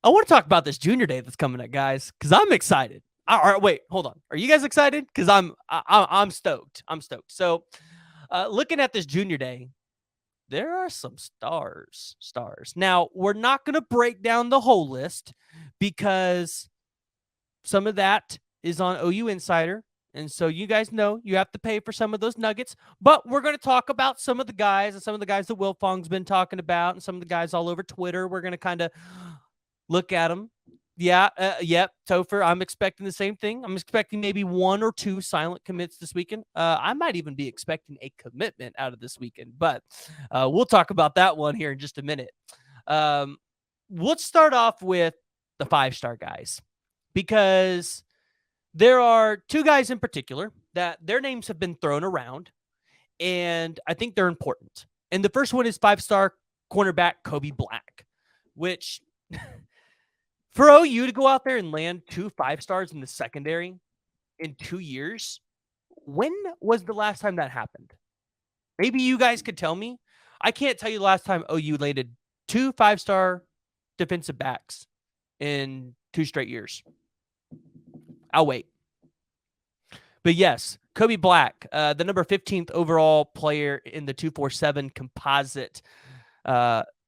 I want to talk about this junior day that's coming up, guys, because I'm excited. All right, wait, hold on. Are you guys excited? Because I'm stoked. I'm stoked. So, looking at this junior day, there are some stars. Stars. Now, we're not going to break down the whole list because some of that is on OU Insider. And so you guys know you have to pay for some of those nuggets. But we're going to talk about some of the guys and some of the guys that Wilfong's been talking about and some of the guys all over Twitter. We're going to kind of look at them. Yeah, yep, Topher, I'm expecting the same thing. I'm expecting maybe 1 or 2 silent commits this weekend. I might even be expecting a commitment out of this weekend, but we'll talk about that one here in just a minute. Let's start off with the 5-star guys, because there are 2 guys in particular that their names have been thrown around, and I think they're important. And the first one is 5-star cornerback Kobe Black, which for OU to go out there and land 2 5-stars in the secondary in 2 years, when was the last time that happened? Maybe you guys could tell me. I can't tell you the last time OU landed 2 5-star defensive backs in 2 straight years. I'll wait. But yes, Kobe Black, the number 15th overall player in the 247 composite.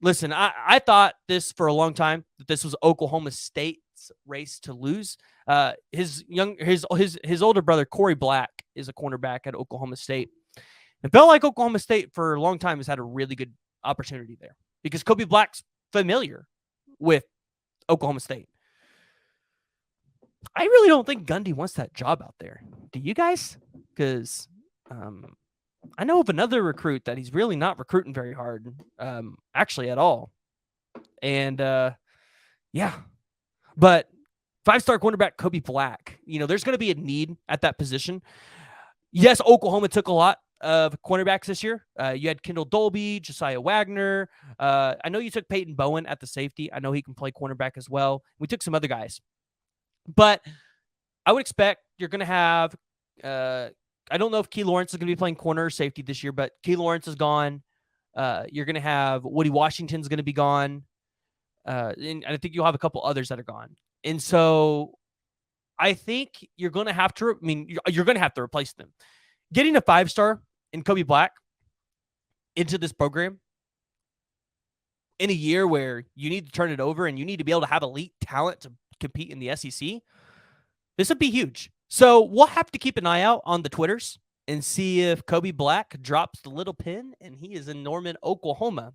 Listen, I thought this for a long time, that this was Oklahoma State's race to lose. His older brother, Corey Black, is a cornerback at Oklahoma State. It felt like Oklahoma State for a long time has had a really good opportunity there because Kobe Black's familiar with Oklahoma State. I really don't think Gundy wants that job out there. Do you guys? Because I know of another recruit that he's really not recruiting very hard, actually at all. And yeah, but 5-star cornerback Kobe Black, there's going to be a need at that position. Yes, Oklahoma took a lot of cornerbacks this year. You had Kendall Dolby, Josiah Wagner. I know you took Peyton Bowen at the safety. I know he can play cornerback as well. We took some other guys. But I would expect you're going to have I don't know if Key Lawrence is going to be playing corner or safety this year, but Key Lawrence is gone. You're going to have Woody Washington's going to be gone. And I think you'll have a couple others that are gone. And so I think you're going to have to, you're going to have to replace them. Getting a 5-star in Kobe Black into this program in a year where you need to turn it over and you need to be able to have elite talent to compete in the SEC, this would be huge. So we'll have to keep an eye out on the Twitters and see if Kobe Black drops the little pin and he is in Norman, Oklahoma.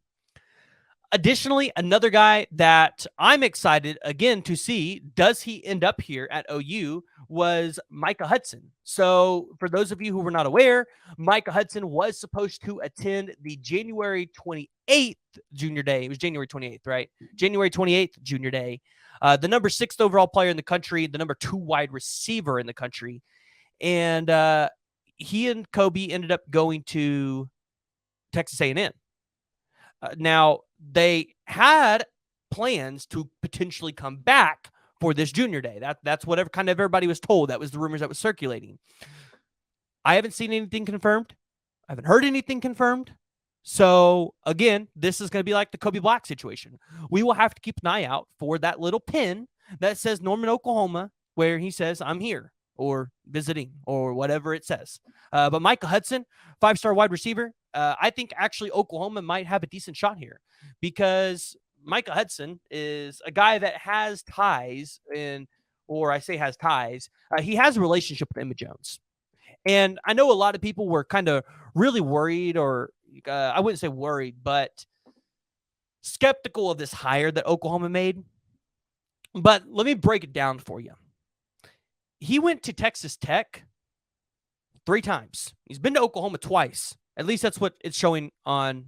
Additionally, another guy that I'm excited again to see, does he end up here at OU, was Micah Hudson. So for those of you who were not aware, Micah Hudson was supposed to attend the January 28th junior day. It was January 28th, right? January 28th junior day. The number 6th overall player in the country, the number 2 wide receiver in the country. And he and Kobe ended up going to Texas A&M. Now, they had plans to potentially come back for this junior day. That's what everybody was told. That was the rumors that was circulating. I haven't seen anything confirmed. I haven't heard anything confirmed. So, again, this is going to be like the Kobe Black situation. We will have to keep an eye out for that little pin that says Norman, Oklahoma, where he says, I'm here, or visiting, or whatever it says. But Micah Hudson, 5-star wide receiver, I think actually Oklahoma might have a decent shot here because Micah Hudson is a guy that has ties, has ties. He has a relationship with Emma Jones. And I know a lot of people were kind of really worried, or I wouldn't say worried, but skeptical of this hire that Oklahoma made. But let me break it down for you. He went to Texas Tech 3 times. He's been to Oklahoma twice. At least that's what it's showing on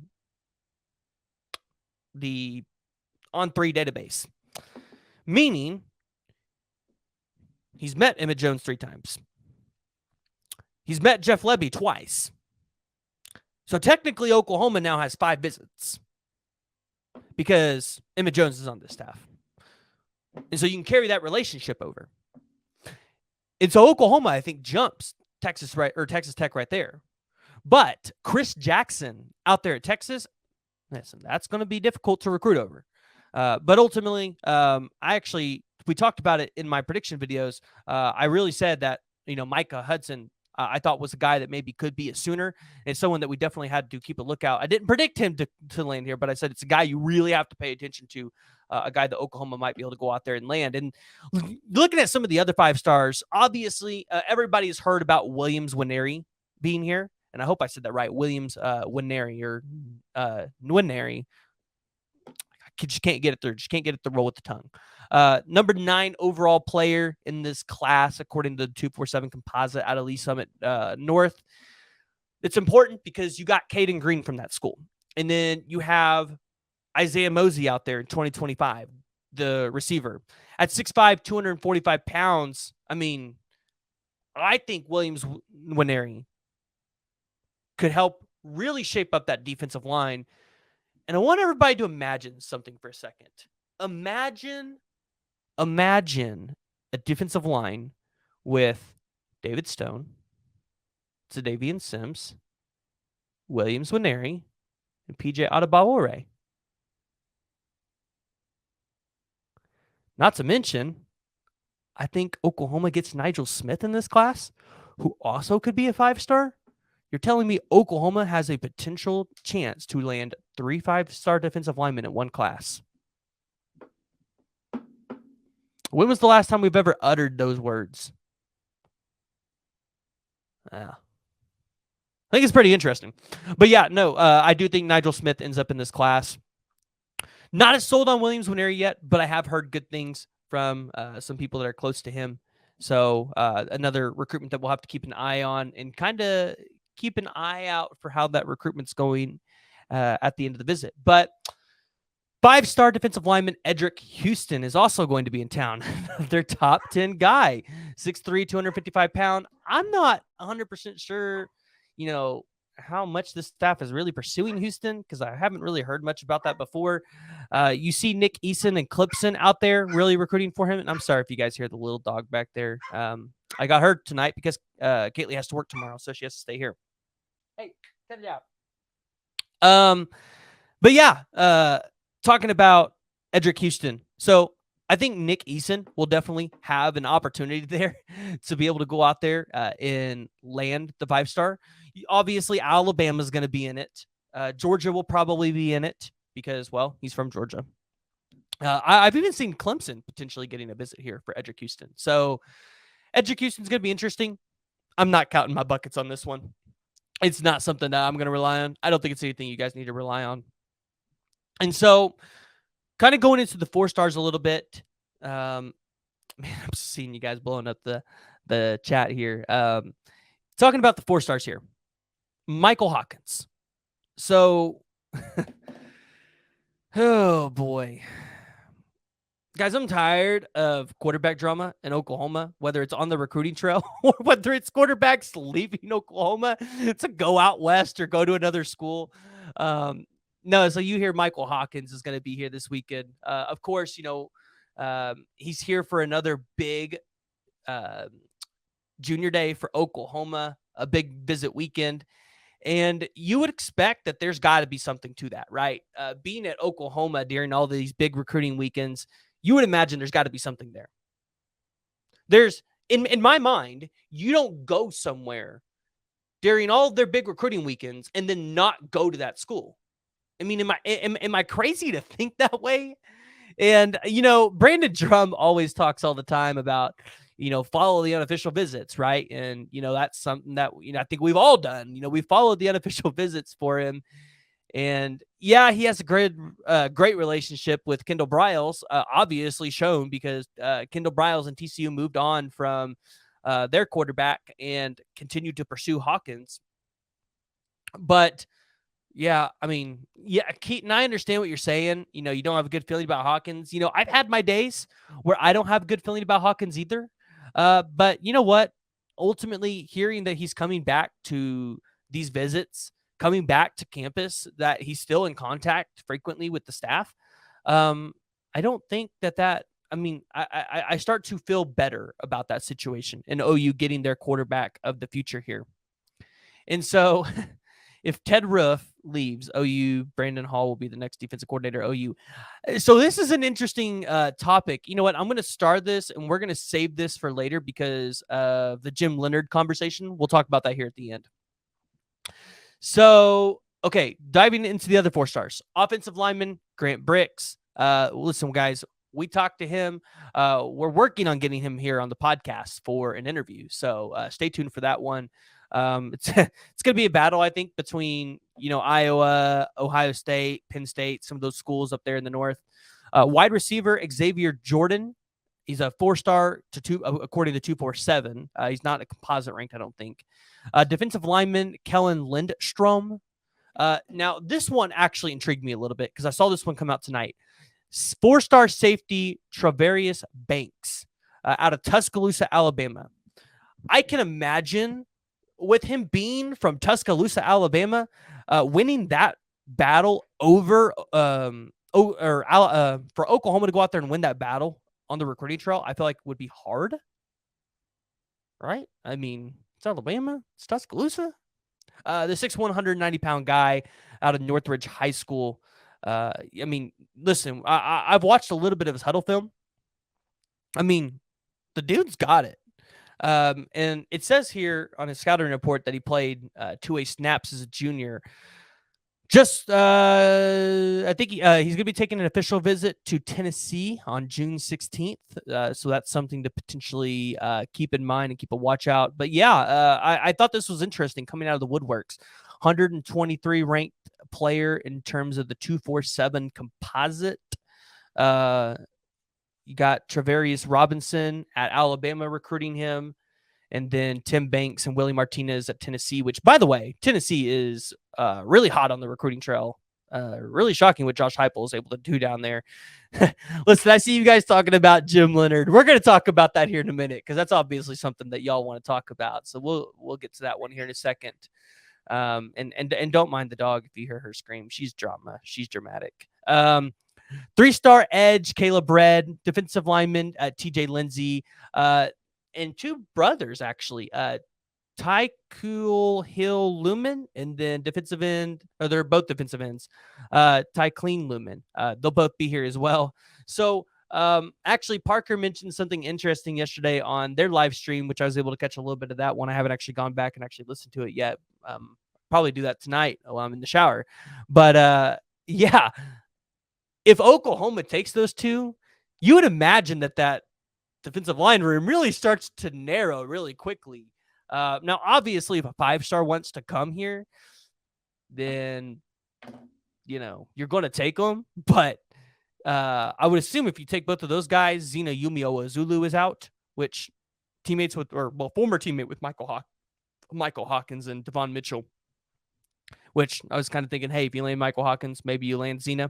the On3 database. Meaning, he's met Emmett Jones 3 times. He's met Jeff Lebby twice. So technically, Oklahoma now has 5 visits because Emmett Jones is on this staff. And so you can carry that relationship over. And so Oklahoma, I think, jumps Texas Tech right there. But Chris Jackson out there at Texas, listen, that's going to be difficult to recruit over. But ultimately, we talked about it in my prediction videos. I really said that, Micah Hudson, I thought was a guy that maybe could be a Sooner, and someone that we definitely had to keep a lookout. I didn't predict him to land here, but I said it's a guy you really have to pay attention to, a guy that Oklahoma might be able to go out there and land. And looking at some of the other 5 stars, obviously everybody has heard about Williams Nwaneri being here, and I hope I said that right, Williams Nwaneri or Nwaneri. Just can't get it through. Just can't get it to roll with the tongue. Number 9 overall player in this class, according to the 247 composite out of Lee Summit North. It's important because you got Caden Green from that school. And then you have Isaiah Mosey out there in 2025, the receiver. At 6'5", 245 pounds, I mean, I think Williams Nwaneri could help really shape up that defensive line. And I want everybody to imagine something for a second. Imagine a defensive line with David Stone, Zadavian Sims, Williams Nwaneri, and PJ Adebawore. Not to mention, I think Oklahoma gets Nigel Smith in this class, who also could be a 5-star. You're telling me Oklahoma has a potential chance to land 3 5-star defensive linemen in one class? When was the last time we've ever uttered those words? I think it's pretty interesting. But yeah, no, I do think Nigel Smith ends up in this class. Not as sold on Williams Nwaneri yet, but I have heard good things from some people that are close to him. So another recruitment that we'll have to keep an eye on and kind of keep an eye out for how that recruitment's going at the end of the visit. But 5-star defensive lineman Edric Houston is also going to be in town. Their top 10 guy, 6'3", 255 pound. I'm not 100% sure, how much this staff is really pursuing Houston, because I haven't really heard much about that before. You see Nick Eason and Clipson out there really recruiting for him. And I'm sorry if you guys hear the little dog back there. I got her tonight because Caitlin has to work tomorrow, so she has to stay here. Hey, cut it out. But yeah, talking about Edric Houston. So I think Nick Eason will definitely have an opportunity there to be able to go out there and land the 5-star. Obviously, Alabama's going to be in it. Georgia will probably be in it because, well, he's from Georgia. I've even seen Clemson potentially getting a visit here for Edric Houston. So Edric Houston's going to be interesting. I'm not counting my buckets on this one. It's not something that I'm going to rely on. I don't think it's anything you guys need to rely on. And so kind of going into the 4 stars a little bit. Man, I'm seeing you guys blowing up the chat here. Talking about the 4 stars here. Michael Hawkins. So, oh boy. Guys, I'm tired of quarterback drama in Oklahoma, whether it's on the recruiting trail or whether it's quarterbacks leaving Oklahoma to go out west or go to another school. No, so you hear Michael Hawkins is going to be here this weekend. Of course, he's here for another big junior day for Oklahoma, a big visit weekend. And you would expect that there's got to be something to that, right? Being at Oklahoma during all these big recruiting weekends, you would imagine there's got to be something there. There's, in my mind, you don't go somewhere during all their big recruiting weekends and then not go to that school. I mean, am I crazy to think that way? And, Brandon Drum always talks all the time about, follow the unofficial visits, right? And, that's something that, I think we've all done. We followed the unofficial visits for him. And, yeah, he has a great relationship with Kendall Briles, obviously shown because Kendall Briles and TCU moved on from their quarterback and continued to pursue Hawkins. But, yeah, I mean, yeah, Keaton, I understand what you're saying. You don't have a good feeling about Hawkins. I've had my days where I don't have a good feeling about Hawkins either. But you know what? Ultimately, hearing that he's coming back to these visits, coming back to campus, that he's still in contact frequently with the staff, I don't think that I mean, I start to feel better about that situation and OU getting their quarterback of the future here. And so if Ted Roof leaves OU, Brandon Hall will be the next defensive coordinator OU. So this is an interesting topic. You know what? I'm going to start this, and we're going to save this for later because of the Jim Leonhard conversation. We'll talk about that here at the end. So, okay, diving into the other 4 stars. Offensive lineman, Grant Bricks. Listen, guys, we talked to him. We're working on getting him here on the podcast for an interview. So stay tuned for that one. It's going to be a battle, I think, between, Iowa, Ohio State, Penn State, some of those schools up there in the north. Wide receiver, Xavier Jordan. He's a 4-star to 2, according to 247. He's not a composite ranked, I don't think. Defensive lineman, Kellen Lindstrom. Now, this one actually intrigued me a little bit because I saw this one come out tonight. 4-star safety, Travarius Banks, out of Tuscaloosa, Alabama. I can imagine with him being from Tuscaloosa, Alabama, winning that battle over for Oklahoma to go out there and win that battle on the recruiting trail, I feel like would be hard. Right? I mean, it's Alabama. It's Tuscaloosa. The 6'1", 190-pound guy out of Northridge High School. I mean, listen, I've watched a little bit of his huddle film. I mean, the dude's got it. And it says here on his scouting report that he played 2A snaps as a junior. Just, I think he's going to be taking an official visit to Tennessee on June 16th. So that's something to potentially keep in mind and keep a watch out. But yeah, I thought this was interesting coming out of the woodworks. 123 ranked player in terms of the 247 composite. You got Travarius Robinson at Alabama recruiting him. And then Tim Banks and Willie Martinez at Tennessee, which, by the way, Tennessee is really hot on the recruiting trail. Really shocking what Josh Heupel is able to do down there. Listen, I see you guys talking about Jim Leonhard. We're going to talk about that here in a minute because that's obviously something that y'all want to talk about. So we'll get to that one here in a second. And don't mind the dog if you hear her scream. She's drama. She's dramatic. 3-star edge, Caleb Red, defensive lineman, TJ Lindsay, and 2 brothers, actually, Tycool Hill Lumen, and then defensive end, or they're both defensive ends, Ty Clean Lumen. They'll both be here as well. So actually, Parker mentioned something interesting yesterday on their live stream, which I was able to catch a little bit of that one. I haven't actually gone back and actually listened to it yet. Probably do that tonight while I'm in the shower. But yeah, if Oklahoma takes those 2, you would imagine that defensive line room really starts to narrow really quickly. Now, obviously, if a 5-star wants to come here, then, you're going to take them. But I would assume if you take both of those guys, Zena Yumio Zulu is out, which former teammate with Michael Hawkins and Devon Mitchell, which I was kind of thinking, hey, if you land Michael Hawkins, maybe you land Zena.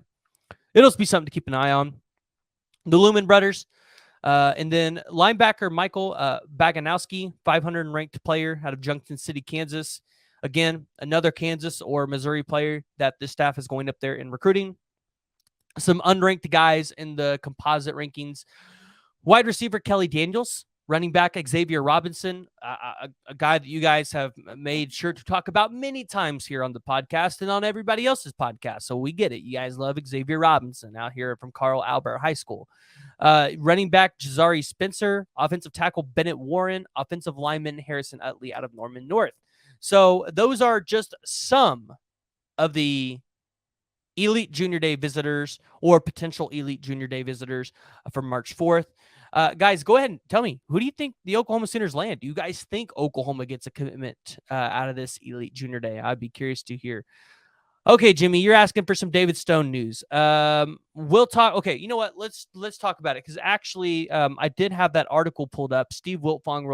It'll be something to keep an eye on. The Lumen brothers. And then linebacker Michael Baganowski, 500 ranked player out of Junction City, Kansas. Again, another Kansas or Missouri player that this staff is going up there in recruiting. Some unranked guys in the composite rankings. Wide receiver Kelly Daniels. Running back Xavier Robinson, a guy that you guys have made sure to talk about many times here on the podcast and on everybody else's podcast. So we get it. You guys love Xavier Robinson out here from Carl Albert High School. Running back Jazari Spencer, offensive tackle Bennett Warren, offensive lineman Harrison Utley out of Norman North. So those are just some of the Elite Junior Day visitors or potential Elite Junior Day visitors from March 4th. Guys, go ahead and tell me, who do you think the Oklahoma Sooners land? Do you guys think Oklahoma gets a commitment out of this Elite Junior Day? I'd be curious to hear. Okay, Jimmy, you're asking for some David Stone news. We'll talk. Okay, you know what? Let's talk about it because actually, I did have that article pulled up. Steve Wiltfong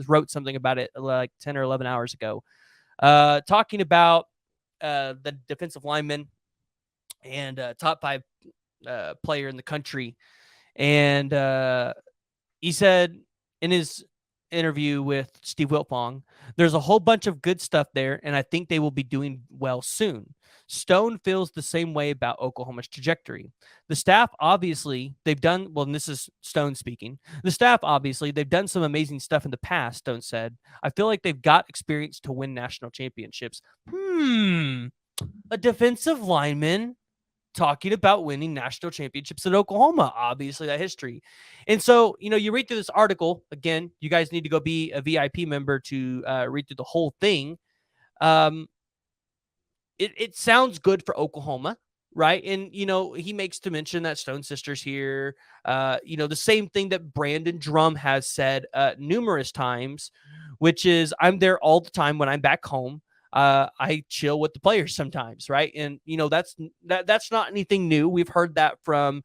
wrote something about it like 10 or 11 hours ago, talking about the defensive lineman and top 5 player in the country, and he said in his interview with Steve Wiltfong. There's a whole bunch of good stuff there, and I think they will be doing well soon. Stone feels the same way about Oklahoma's trajectory. The staff, obviously, they've done well, and this is Stone speaking. The staff, obviously, they've done some amazing stuff in the past, Stone said. I feel like they've got experience to win national championships. A defensive lineman talking about winning national championships at Oklahoma, obviously that history. And so, you read through this article, again, you guys need to go be a VIP member to read through the whole thing. It sounds good for Oklahoma, right? And, he makes to mention that Stone Sisters here, the same thing that Brandon Drum has said numerous times, which is I'm there all the time when I'm back home. I chill with the players sometimes, right? And that's not anything new. We've heard that from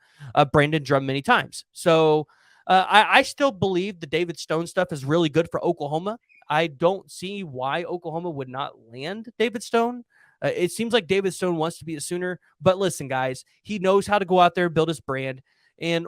Brandon Drum many times. So I still believe the David Stone stuff is really good for Oklahoma. I don't see why Oklahoma would not land David Stone. It seems like David Stone wants to be a Sooner, but listen, guys, he knows how to go out there and build his brand, and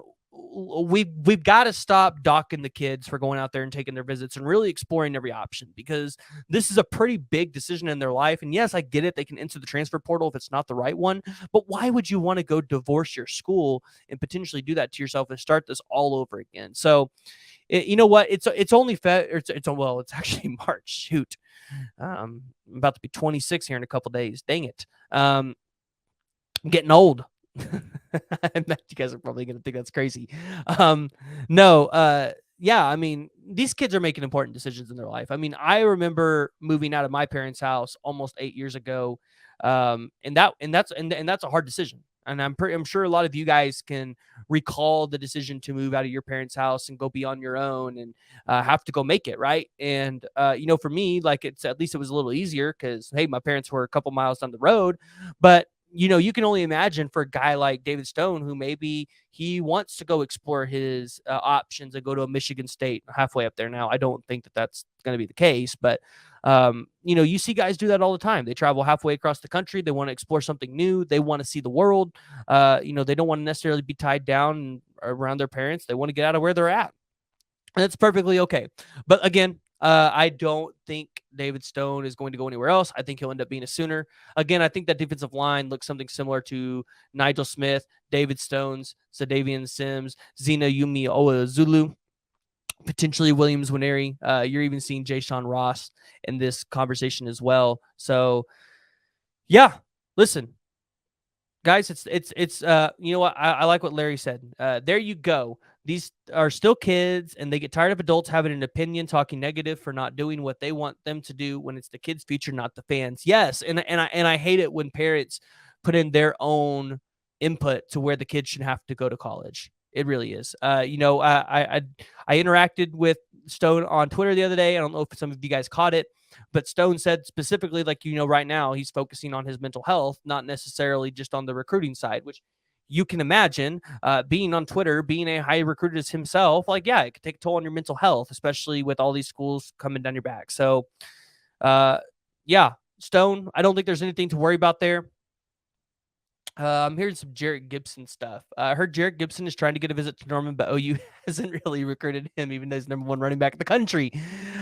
we've got to stop docking the kids for going out there and taking their visits and really exploring every option, because this is a pretty big decision in their life. And yes, I get it. They can enter the transfer portal if it's not the right one, but why would you want to go divorce your school and potentially do that to yourself and start this all over again? So, you know what? It's only it's actually March. Shoot. I'm about to be 26 here in a couple days. Dang it. I'm getting old. You guys are probably going to think that's crazy. Yeah, I mean, these kids are making important decisions in their life. I mean, I remember moving out of my parents' house almost 8 years ago. And that's a hard decision. And I'm sure a lot of you guys can recall the decision to move out of your parents' house and go be on your own and have to go make it, right. And for me, like, at least it was a little easier because, hey, my parents were a couple miles down the road. But you can only imagine for a guy like David Stone, who maybe he wants to go explore his options and go to a Michigan State halfway up there. Now, I don't think that that's going to be the case, but you see guys do that all the time. They travel halfway across the country. They want to explore something new. They want to see the world. They don't want to necessarily be tied down around their parents. They want to get out of where they're at. And that's perfectly okay. But again, I don't think David Stone is going to go anywhere else. I think he'll end up being a Sooner. Again, I think that defensive line looks something similar to Nigel Smith, David Stones, Sadavian Sims, Zena Yumi Zulu, potentially Williams Winery. You're even seeing Jay Sean Ross in this conversation as well. So, yeah, listen, guys, it's you know what, I like what Larry said. There you go. These are still kids, and they get tired of adults having an opinion, talking negative for not doing what they want them to do when it's the kids' future, not the fans. Yes, and I hate it when parents put in their own input to where the kids should have to go to college. It really is. I interacted with Stone on Twitter the other day. I don't know if some of you guys caught it, but Stone said specifically, like, right now he's focusing on his mental health, not necessarily just on the recruiting side, which you can imagine being on Twitter, being a high recruiter as himself, like, yeah, it could take a toll on your mental health, especially with all these schools coming down your back. So, yeah, Stone, I don't think there's anything to worry about there. I'm hearing some Jarrett Gibson stuff. I heard Jarrett Gibson is trying to get a visit to Norman, but OU hasn't really recruited him, even though he's number one running back in the country.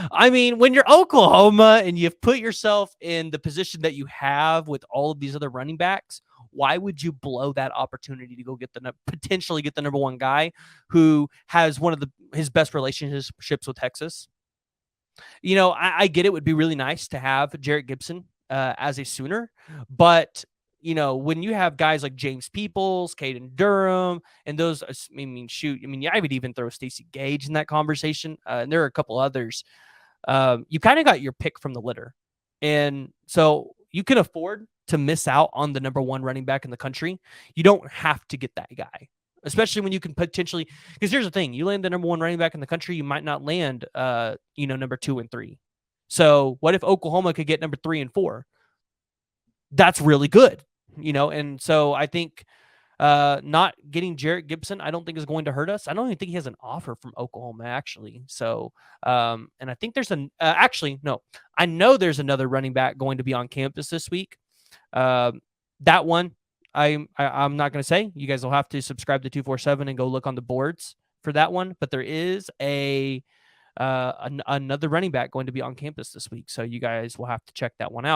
I mean, when you're Oklahoma and you've put yourself in the position that you have with all of these other running backs, why would you blow that opportunity to go potentially get the number one guy who has one of his best relationships with Texas? I get it would be really nice to have Jarrett Gibson as a Sooner, but when you have guys like James Peoples, Caden Durham, and those, I would even throw Stacey Gage in that conversation. And there are a couple others. You kind of got your pick from the litter. And so you can afford to miss out on the number one running back in the country. You don't have to get that guy, especially when you can potentially, because here's the thing, you land the number one running back in the country, you might not land, number 2 and 3. So what if Oklahoma could get number 3 and 4? That's really good. And so I think not getting Jarrett Gibson, I don't think is going to hurt us. I don't even think he has an offer from Oklahoma, actually. So, and I think there's actually, no, I know there's another running back going to be on campus this week. That one, I'm not going to say. You guys will have to subscribe to 247 and go look on the boards for that one. But there is a another running back going to be on campus this week. So you guys will have to check that one out.